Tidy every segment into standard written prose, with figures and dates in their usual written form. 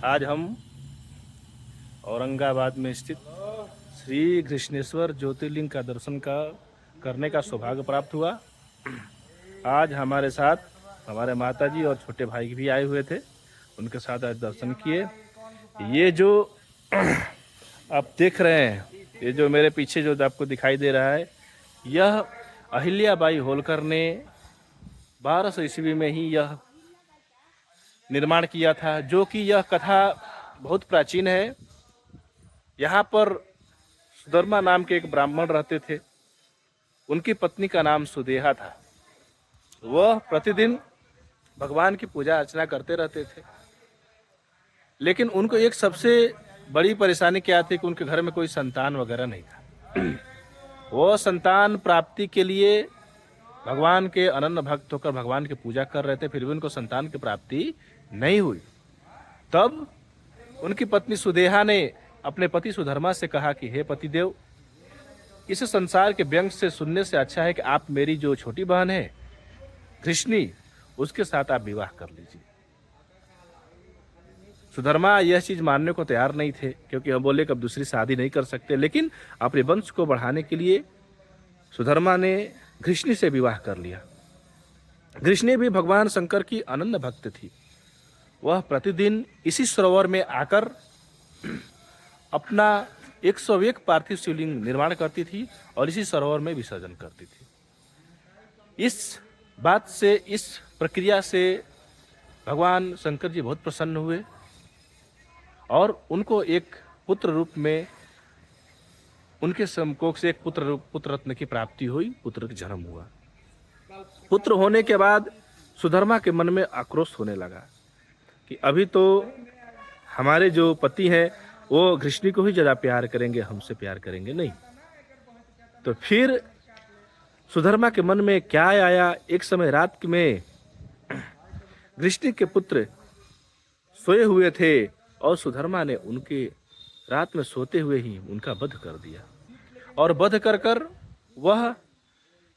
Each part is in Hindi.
आज हम औरंगाबाद में स्थित श्री घृष्णेश्वर ज्योतिर्लिंग का दर्शन करने का सौभाग्य प्राप्त हुआ। आज हमारे साथ हमारे माताजी और छोटे भाई भी आए हुए थे, उनके साथ आज दर्शन किए। ये जो आप देख रहे हैं, ये जो मेरे पीछे जो आपको दिखाई दे रहा है, यह अहिल्याबाई होलकर ने 1200 ईस्वी में ही यह निर्माण किया था, जो कि यह कथा बहुत प्राचीन है। यहाँ पर सुधर्मा नाम के एक ब्राह्मण रहते थे, उनकी पत्नी का नाम सुदेहा था। वह प्रतिदिन भगवान की पूजा अर्चना करते रहते थे, लेकिन उनको एक सबसे बड़ी परेशानी क्या थी कि उनके घर में कोई संतान वगैरह नहीं था। वो संतान प्राप्ति के लिए भगवान के अनन्य भक्त होकर भगवान की पूजा कर रहे थे, फिर भी उनको संतान की प्राप्ति नहीं हुई। तब उनकी पत्नी सुदेहा ने अपने पति सुधर्मा से कहा कि हे पतिदेव, इस संसार के व्यंग से सुनने से अच्छा है कि आप मेरी जो छोटी बहन है कृष्णी, उसके साथ आप विवाह कर लीजिए। सुधर्मा यह चीज मानने को तैयार नहीं थे, क्योंकि हम बोले कि अब दूसरी शादी नहीं कर सकते, लेकिन अपने वंश को बढ़ाने के लिए सुधर्मा ने कृष्णी से विवाह कर लिया। कृष्णी भी भगवान शंकर की अनन्य भक्त थी। वह प्रतिदिन इसी सरोवर में आकर अपना 101 पार्थिव शिवलिंग निर्माण करती थी और इसी सरोवर में विसर्जन करती थी। इस बात से, इस प्रक्रिया से भगवान शंकर जी बहुत प्रसन्न हुए और उनको एक पुत्र रूप में, उनके समकोख से एक पुत्र रत्न की प्राप्ति हुई, पुत्र का जन्म हुआ। पुत्र होने के बाद सुधर्मा के मन में आक्रोश होने लगा कि अभी तो हमारे जो पति हैं वो कृष्णी को ही ज़्यादा प्यार करेंगे, हमसे प्यार करेंगे नहीं। तो फिर सुधर्मा के मन में क्या आया, एक समय रात में कृष्णी के पुत्र सोए हुए थे और सुधर्मा ने उनके रात में सोते हुए ही उनका वध कर दिया, और वध कर कर वह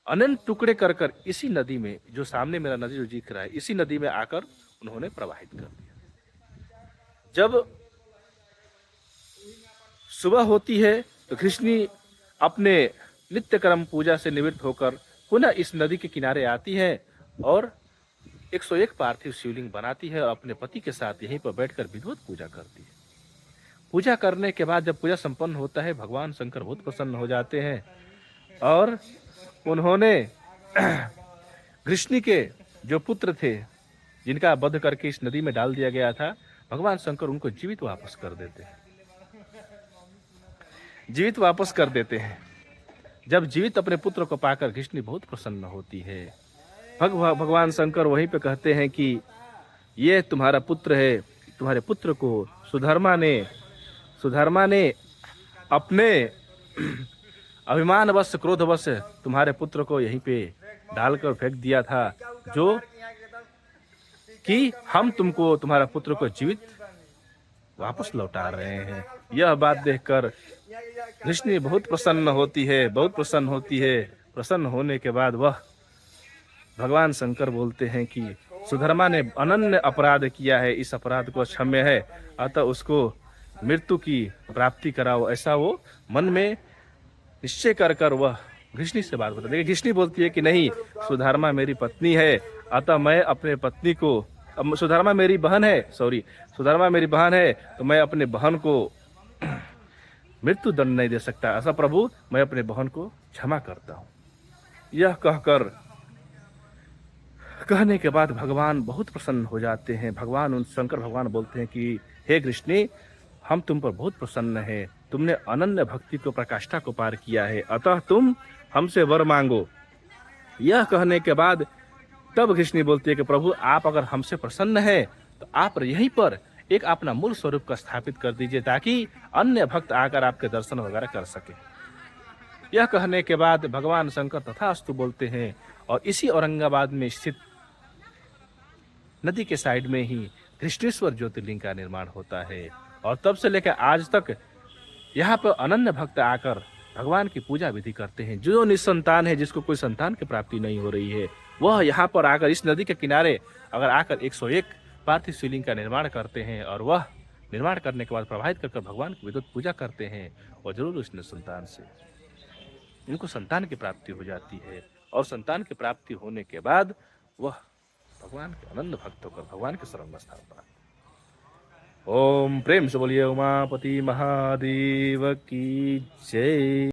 अनंत टुकड़े कर कर इसी नदी में, जो सामने मेरा नदी जो दिख रहा है, इसी नदी में आकर उन्होंने प्रवाहित कर दिया। जब सुबह होती है तो कृष्णी अपने नित्य कर्म पूजा से निवृत्त होकर पुनः इस नदी के किनारे आती है और 101 पार्थिव शिवलिंग बनाती है और अपने पति के साथ यहीं पर बैठकर विधिवत पूजा करती है। पूजा करने के बाद जब पूजा संपन्न होता है, भगवान शंकर बहुत प्रसन्न हो जाते हैं और उन्होंने कृष्णी के जो पुत्र थे, जिनका वध करके इस नदी में डाल दिया गया था, भगवान शंकर उनको जीवित वापस कर देते हैं। जीवित वापस कर देते हैं। जब जीवित अपने पुत्र को पाकर कृष्णी बहुत प्रसन्न होती है। भगवान शंकर वहीं पे कहते हैं कि ये तुम्हारा पुत्र है। तुम्हारे पुत्र को सुधर्मा ने अपने अभिमानवश, क्रोधवश तुम्हारे पुत्र को यहीं पे डालकर फेंक दिया था, जो कि हम तुमको, तुम्हारा पुत्र को जीवित वापस लौटा रहे हैं। यह बात देखकर कृष्णी बहुत प्रसन्न होती है, बहुत प्रसन्न होती है। प्रसन्न होने के बाद वह भगवान शंकर बोलते हैं कि सुधर्मा ने अनन्य अपराध किया है, इस अपराध को क्षम्य है, अतः उसको मृत्यु की प्राप्ति कराओ। ऐसा वो मन में निश्चय कर कर वह कृष्णी से बात बताती है। कृष्णी बोलती है कि नहीं, सुधर्मा मेरी पत्नी है, अतः मैं अपने पत्नी को, सुधर्मा मेरी बहन है, सुधर्मा मेरी बहन है, तो मैं अपने बहन को मृत्यु दंड नहीं दे सकता। ऐसा प्रभु, मैं अपने बहन को क्षमा करता हूँ। यह कहने के बाद भगवान बहुत प्रसन्न हो जाते हैं। शंकर भगवान बोलते हैं कि हे कृष्णी, हम तुम पर बहुत प्रसन्न हैं। तुमने अनन्य भक्ति को, प्रकाष्ठा को पार किया है, अतः तुम हमसे वर मांगो। यह कहने के बाद तब कृष्णी बोलती है कि प्रभु, आप अगर हमसे प्रसन्न हैं तो आप यहीं पर एक अपना मूल स्वरूप का स्थापित कर दीजिए, ताकि अन्य भक्त आकर आपके दर्शन वगैरह कर सके। यह कहने के बाद भगवान शंकर तथास्तु बोलते हैं और इसी औरंगाबाद में स्थित नदी के साइड में ही घृष्णेश्वर ज्योतिर्लिंग का निर्माण होता है। और तब से लेकर आज तक यहाँ पर अनन्य भक्त आकर भगवान की पूजा विधि करते हैं। जो निसंतान है, जिसको कोई संतान की प्राप्ति नहीं हो रही है, वह यहाँ पर आकर इस नदी के किनारे अगर आकर 101 पार्थिव शिवलिंग का निर्माण करते हैं और वह निर्माण करने के बाद प्रवाहित कर भगवान की विद्युत पूजा करते हैं और जरूर उसने संतान से इनको संतान की प्राप्ति हो जाती है। और संतान की प्राप्ति होने के बाद वह भगवान के अनंत भक्त होकर भगवान के शरण में स्थान पाते। ओम प्रेम से बोलिए उमापति महादेव की जय।